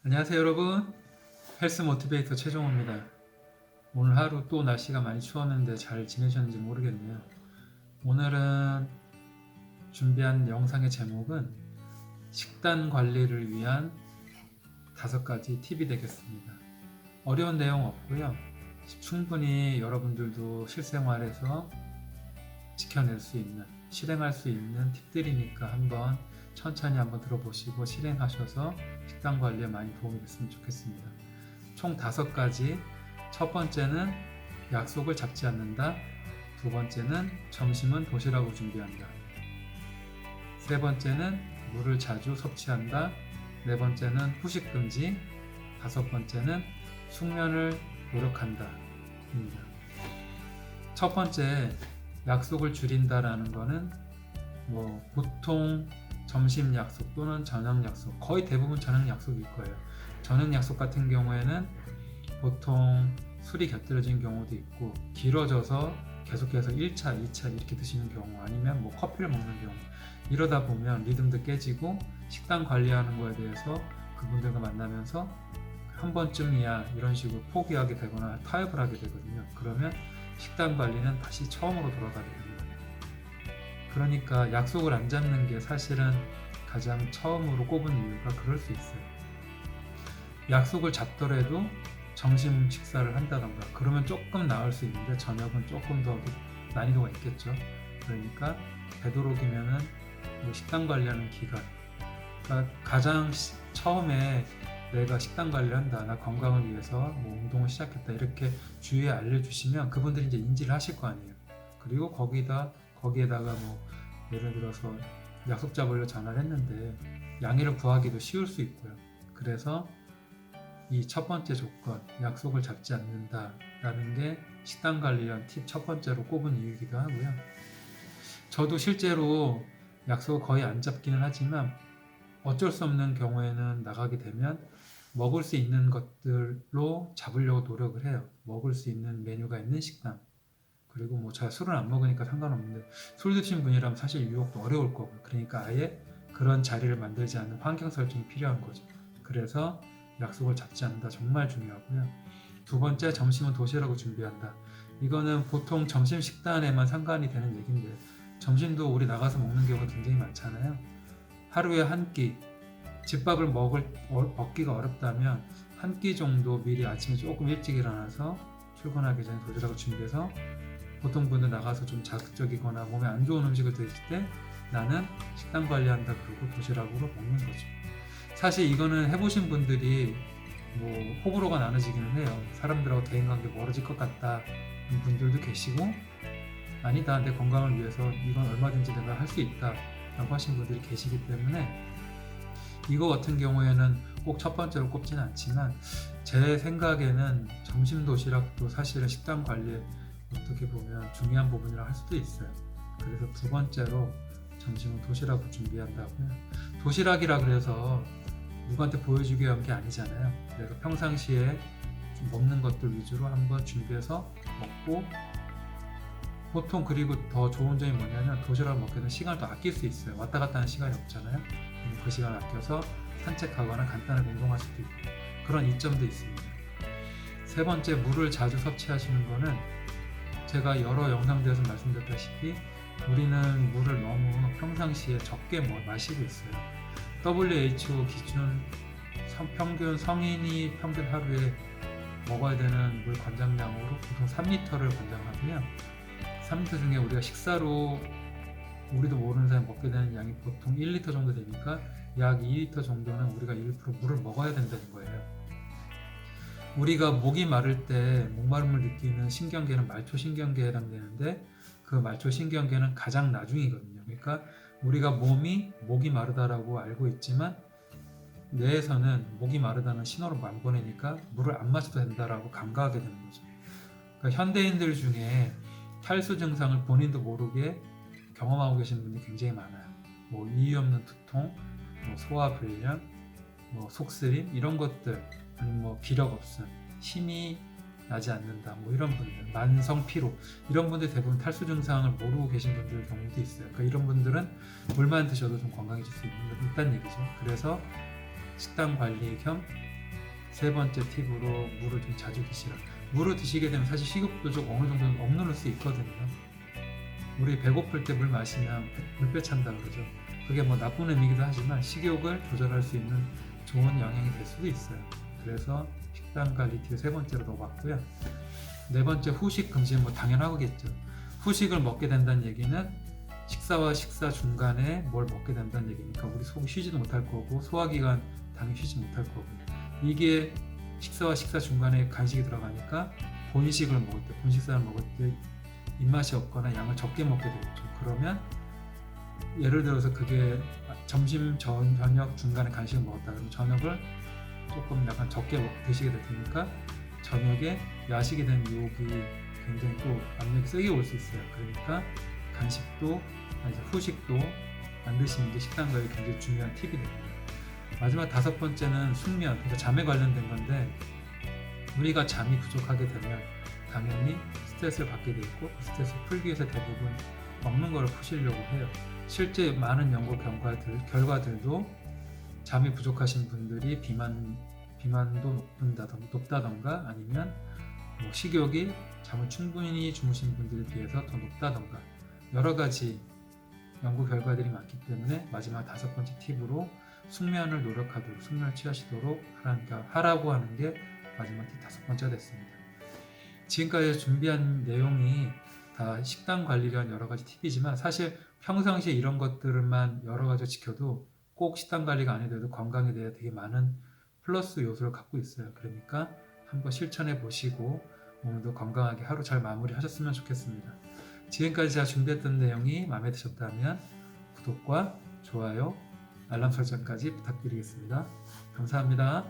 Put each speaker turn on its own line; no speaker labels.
안녕하세요 여러분, 헬스 모티베이터 최종호입니다. 오늘 하루 또 날씨가 많이 추웠는데 잘 지내셨는지 모르겠네요. 오늘은 준비한 영상의 제목은 식단 관리를 위한 5가지 팁이 되겠습니다. 어려운 내용 없고요, 충분히 여러분들도 실생활에서 지켜낼 수 있는, 실행할 수 있는 팁들이니까 천천히 한번 들어보시고 실행하셔서 식단 관리에 많이 도움이 됐으면 좋겠습니다. 총 5가지. 첫 번째는 약속을 잡지 않는다. 두 번째는 점심은 도시락으로 준비한다. 세 번째는 물을 자주 섭취한다. 네 번째는 후식 금지. 5번째는 숙면을 노력한다 입니다. 첫 번째, 약속을 줄인다라는 거는 보통 점심 약속 또는 저녁 약속, 거의 대부분 저녁 약속일 거예요. 저녁 약속 같은 경우에는 보통 술이 곁들여진 경우도 있고, 길어져서 계속해서 1차, 2차 이렇게 드시는 경우, 아니면 커피를 먹는 경우, 이러다 보면 리듬도 깨지고 식단 관리하는 거에 대해서 그분들과 만나면서 한 번쯤이야 이런 식으로 포기하게 되거나 타협을 하게 되거든요. 그러면 식단 관리는 다시 처음으로 돌아가게 됩니다. 그러니까 약속을 안 잡는 게 사실은 가장 처음으로 꼽은 이유가 그럴 수 있어요. 약속을 잡더라도 점심 식사를 한다던가 그러면 조금 나을 수 있는데, 저녁은 조금 더 난이도가 있겠죠. 그러니까 되도록이면은 식단 관리하는 기간, 그러니까 가장 처음에 내가 식단 관리를 한다, 나 건강을 위해서 운동을 시작했다, 이렇게 주위에 알려주시면 그분들이 이제 인지를 하실 거 아니에요. 그리고 거기에다가 예를 들어서 약속 잡으려 전화를 했는데 양해를 구하기도 쉬울 수 있고요. 그래서 이 첫 번째 조건, 약속을 잡지 않는다라는 게 식단 관리한 팁 첫 번째로 꼽은 이유이기도 하고요. 저도 실제로 약속을 거의 안 잡기는 하지만 어쩔 수 없는 경우에는 나가게 되면 먹을 수 있는 것들로 잡으려고 노력을 해요. 먹을 수 있는 메뉴가 있는 식당. 그리고 제가 술은 안 먹으니까 상관없는데, 술 드신 분이라면 사실 유혹도 어려울 거고, 그러니까 아예 그런 자리를 만들지 않는 환경 설정이 필요한 거죠. 그래서 약속을 잡지 않는다, 정말 중요하고요. 두 번째, 점심은 도시락으로 준비한다. 이거는 보통 점심 식단에만 상관이 되는 얘기인데, 점심도 우리 나가서 먹는 경우가 굉장히 많잖아요. 하루에 한 끼, 집밥을 먹기가 어렵다면 한 끼 정도 미리 아침에 조금 일찍 일어나서 출근하기 전에 도시락을 준비해서, 보통 분들 나가서 좀 자극적이거나 몸에 안 좋은 음식을 드실 때 나는 식단 관리한다 그러고 도시락으로 먹는 거죠. 사실 이거는 해보신 분들이 호불호가 나눠지기는 해요. 사람들하고 대인관계 멀어질 것 같다 분들도 계시고, 아니다, 내 건강을 위해서 이건 얼마든지 내가 할 수 있다 라고 하신 분들이 계시기 때문에, 이거 같은 경우에는 꼭 첫 번째로 꼽지는 않지만 제 생각에는 점심 도시락도 사실은 식단 관리에 어떻게 보면 중요한 부분이라 할 수도 있어요. 그래서 두 번째로 점심은 도시락을 준비한다고요. 도시락이라 그래서 누구한테 보여주기 위한 게 아니잖아요. 그래서 평상시에 좀 먹는 것들 위주로 한번 준비해서 먹고, 보통 그리고 더 좋은 점이 뭐냐면 도시락을 먹게 되면 시간을 더 아낄 수 있어요. 왔다 갔다 하는 시간이 없잖아요. 그 시간을 아껴서 산책하거나 간단하게 운동할 수도 있고, 그런 이점도 있습니다. 세 번째, 물을 자주 섭취하시는 거는 제가 여러 영상들에서 말씀드렸다시피 우리는 물을 너무 평상시에 적게 마시고 있어요. WHO 기준 평균 성인이 평균 하루에 먹어야 되는 물 권장량으로 보통 3리터를 권장하고요. 3리터 중에 우리가 식사로 우리도 모르는 사이 먹게 되는 양이 보통 1리터 정도 되니까 약 2리터 정도는 우리가 1% 물을 먹어야 된다는 거예요. 우리가 목이 마를 때 목마름을 느끼는 신경계는 말초신경계에 해당되는데, 그 말초신경계는 가장 나중이거든요. 그러니까 우리가 목이 마르다라고 알고 있지만 뇌에서는 목이 마르다는 신호를 안 보내니까 물을 안 마셔도 된다라고 간과하게 되는 거죠. 그러니까 현대인들 중에 탈수 증상을 본인도 모르게 경험하고 계신 분들이 굉장히 많아요. 이유 없는 두통, 소화불량, 속쓰림 이런 것들, 아니면 기력 없음, 힘이 나지 않는다, 이런 분들, 만성 피로, 이런 분들 대부분 탈수 증상을 모르고 계신 분들 경우도 있어요. 그러니까 이런 분들은 물만 드셔도 좀 건강해질 수 있다는 얘기죠. 그래서 식단 관리 겸 세 번째 팁으로 물을 좀 자주 드시라. 물을 드시게 되면 사실 식욕도 좀 어느 정도는 억누를 수 있거든요. 우리 배고플 때 물 마시면 물배 찬다 그러죠. 그게 뭐 나쁜 의미이기도 하지만 식욕을 조절할 수 있는 좋은 영향이 될 수도 있어요. 그래서 식단 관리 팁 세 번째로 넣어봤고요. 네 번째, 후식 금지는 뭐 당연하겠죠. 후식을 먹게 된다는 얘기는 식사와 식사 중간에 뭘 먹게 된다는 얘기니까 우리 속이 쉬지도 못할 거고 소화기관 당연히 쉬지 못할 거고, 이게 식사와 식사 중간에 간식이 들어가니까 본식을 먹을 때, 본식사를 먹을 때 입맛이 없거나 양을 적게 먹게 되겠죠. 그러면 예를 들어서 그게 점심, 저녁 중간에 간식을 먹었다 그러면 저녁을 조금 약간 적게 드시게 될 테니까 저녁에 야식에 대한 유혹이 굉장히 또 압력이 세게 올 수 있어요. 그러니까 간식도 후식도 안 드시는 게 식단 관리에 굉장히 중요한 팁이 됩니다. 마지막 다섯 번째는 숙면, 그러니까 잠에 관련된 건데, 우리가 잠이 부족하게 되면 당연히 스트레스를 받게 돼 있고 그 스트레스를 풀기 위해서 대부분 먹는 거를 푸시려고 해요. 실제 많은 연구 결과들도 잠이 부족하신 분들이 비만도 높다던가 아니면 뭐 식욕이 잠을 충분히 주무신 분들에 비해서 더 높다던가 여러 가지 연구 결과들이 많기 때문에 마지막 다섯 번째 팁으로 숙면을 노력하도록, 숙면을 취하시도록 하라고 하는 게 마지막 팁 다섯 번째가 됐습니다. 지금까지 준비한 내용이 다 식단 관리란 여러 가지 팁이지만 사실 평상시에 이런 것들만 여러 가지 지켜도 꼭 식단 관리가 아니더라도 건강에 대해 되게 많은 플러스 요소를 갖고 있어요. 그러니까 한번 실천해 보시고 오늘도 건강하게 하루 잘 마무리하셨으면 좋겠습니다. 지금까지 제가 준비했던 내용이 마음에 드셨다면 구독과 좋아요, 알람 설정까지 부탁드리겠습니다. 감사합니다.